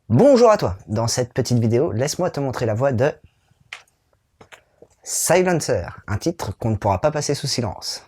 Bonjour à toi. Dans cette petite vidéo, laisse-moi te montrer la voix de Silencer, un titre qu'on ne pourra pas passer sous silence.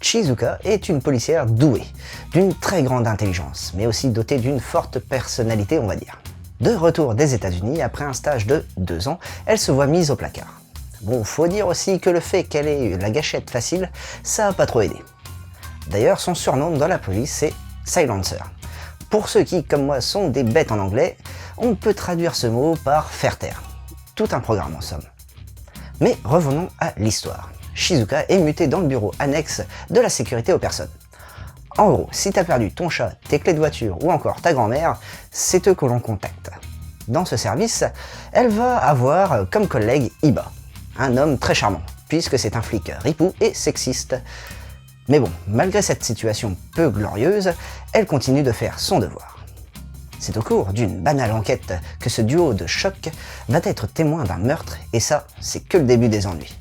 Shizuka est une policière douée, d'une très grande intelligence, mais aussi dotée d'une forte personnalité, on va dire. De retour des États-Unis, après un stage de 2 ans, elle se voit mise au placard. Bon, faut dire aussi que le fait qu'elle ait la gâchette facile, ça a pas trop aidé. D'ailleurs, son surnom dans la police, c'est Silencer. Pour ceux qui, comme moi, sont des bêtes en anglais, on peut traduire ce mot par faire taire. Tout un programme en somme. Mais revenons à l'histoire. Shizuka est mutée dans le bureau annexe de la sécurité aux personnes. En gros, si t'as perdu ton chat, tes clés de voiture ou encore ta grand-mère, c'est eux que l'on contacte. Dans ce service, elle va avoir comme collègue Iba, un homme très charmant, puisque c'est un flic ripou et sexiste. Mais bon, malgré cette situation peu glorieuse, elle continue de faire son devoir. C'est au cours d'une banale enquête que ce duo de choc va être témoin d'un meurtre, et ça, c'est que le début des ennuis.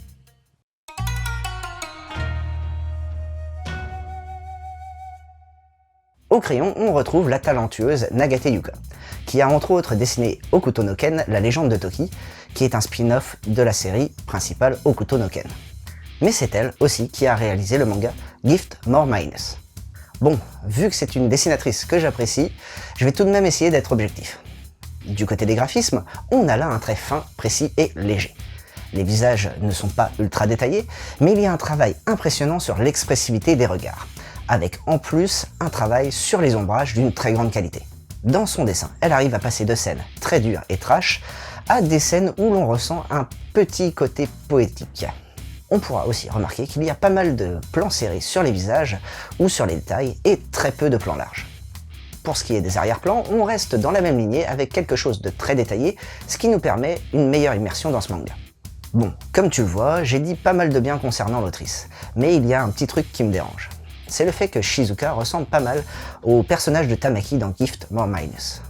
Au crayon, on retrouve la talentueuse Nagate Yuka, qui a entre autres dessiné Hokuto no Ken, la légende de Toki, qui est un spin-off de la série principale Hokuto no Ken. Mais c'est elle aussi qui a réalisé le manga Gift More Minus. Bon, vu que c'est une dessinatrice que j'apprécie, je vais tout de même essayer d'être objectif. Du côté des graphismes, on a là un trait fin, précis et léger. Les visages ne sont pas ultra détaillés, mais il y a un travail impressionnant sur l'expressivité des regards, avec en plus un travail sur les ombrages d'une très grande qualité. Dans son dessin, elle arrive à passer de scènes très dures et trash à des scènes où l'on ressent un petit côté poétique. On pourra aussi remarquer qu'il y a pas mal de plans serrés sur les visages ou sur les détails et très peu de plans larges. Pour ce qui est des arrière-plans, on reste dans la même lignée avec quelque chose de très détaillé, ce qui nous permet une meilleure immersion dans ce manga. Bon, comme tu le vois, j'ai dit pas mal de bien concernant l'autrice, mais il y a un petit truc qui me dérange. C'est le fait que Shizuka ressemble pas mal au personnage de Tamaki dans Gift More Minus.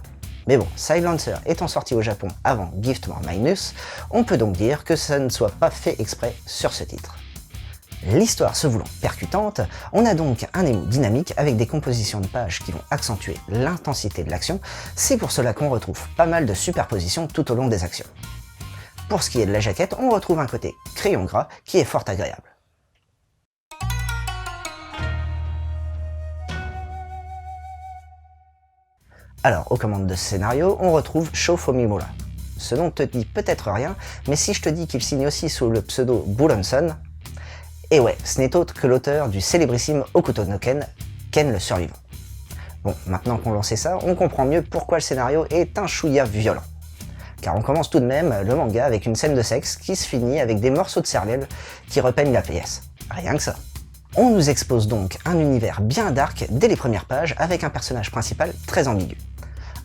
Mais bon, Silencer étant sorti au Japon avant Gift More Minus, on peut donc dire que ça ne soit pas fait exprès sur ce titre. L'histoire se voulant percutante, on a donc un émou dynamique avec des compositions de pages qui vont accentuer l'intensité de l'action, c'est pour cela qu'on retrouve pas mal de superpositions tout au long des actions. Pour ce qui est de la jaquette, on retrouve un côté crayon gras qui est fort agréable. Alors, aux commandes de scénario, on retrouve Sho Fumimura. Ce nom te dit peut-être rien, mais si je te dis qu'il signe aussi sous le pseudo Buronson, et ouais, ce n'est autre que l'auteur du célébrissime Hokuto no Ken, Ken le survivant. Bon, maintenant qu'on l'on sait ça, on comprend mieux pourquoi le scénario est un chouïa violent. Car on commence tout de même le manga avec une scène de sexe qui se finit avec des morceaux de cervelle qui repeignent la pièce. Rien que ça. On nous expose donc un univers bien dark dès les premières pages avec un personnage principal très ambigu.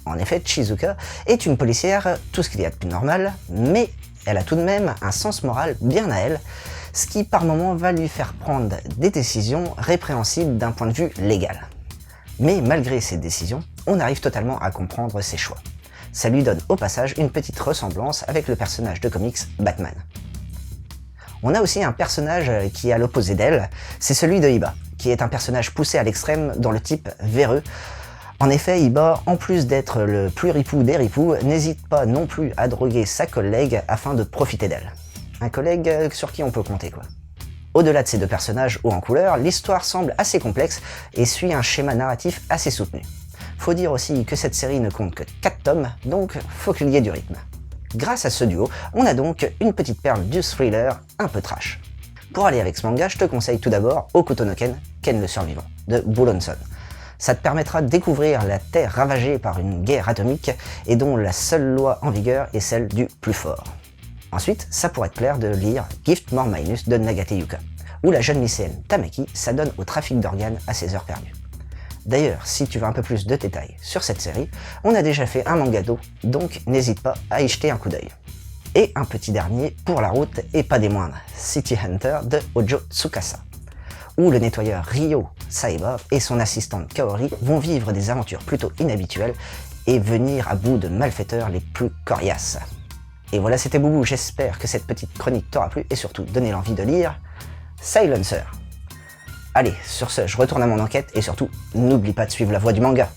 En effet, Shizuka est une policière, tout ce qu'il y a de plus normal, mais elle a tout de même un sens moral bien à elle, ce qui par moments va lui faire prendre des décisions répréhensibles d'un point de vue légal. Mais malgré ces décisions, on arrive totalement à comprendre ses choix. Ça lui donne au passage une petite ressemblance avec le personnage de comics Batman. On a aussi un personnage qui est à l'opposé d'elle, c'est celui de Iba, qui est un personnage poussé à l'extrême dans le type véreux. En effet, Iba, en plus d'être le plus ripou des ripoux, n'hésite pas non plus à droguer sa collègue afin de profiter d'elle. Un collègue sur qui on peut compter quoi. Au-delà de ces deux personnages hauts en couleur, l'histoire semble assez complexe et suit un schéma narratif assez soutenu. Faut dire aussi que cette série ne compte que 4 tomes, donc faut qu'il y ait du rythme. Grâce à ce duo, on a donc une petite perle du thriller un peu trash. Pour aller avec ce manga, je te conseille tout d'abord Hokuto no Ken, Ken le survivant, de Buronson. Ça te permettra de découvrir la Terre ravagée par une guerre atomique et dont la seule loi en vigueur est celle du plus fort. Ensuite, ça pourrait te plaire de lire Gift More Minus de Nagate Yuka, où la jeune lycéenne Tamaki s'adonne au trafic d'organes à ses heures perdues. D'ailleurs, si tu veux un peu plus de détails sur cette série, on a déjà fait un mangado, donc n'hésite pas à y jeter un coup d'œil. Et un petit dernier pour la route, et pas des moindres, City Hunter de Hojo Tsukasa, où le nettoyeur Ryo Saeba et son assistante Kaori vont vivre des aventures plutôt inhabituelles et venir à bout de malfaiteurs les plus coriaces. Et voilà, c'était Boubou, j'espère que cette petite chronique t'aura plu et surtout donné l'envie de lire Silencer. Allez, sur ce, je retourne à mon enquête et surtout, n'oublie pas de suivre la voie du manga.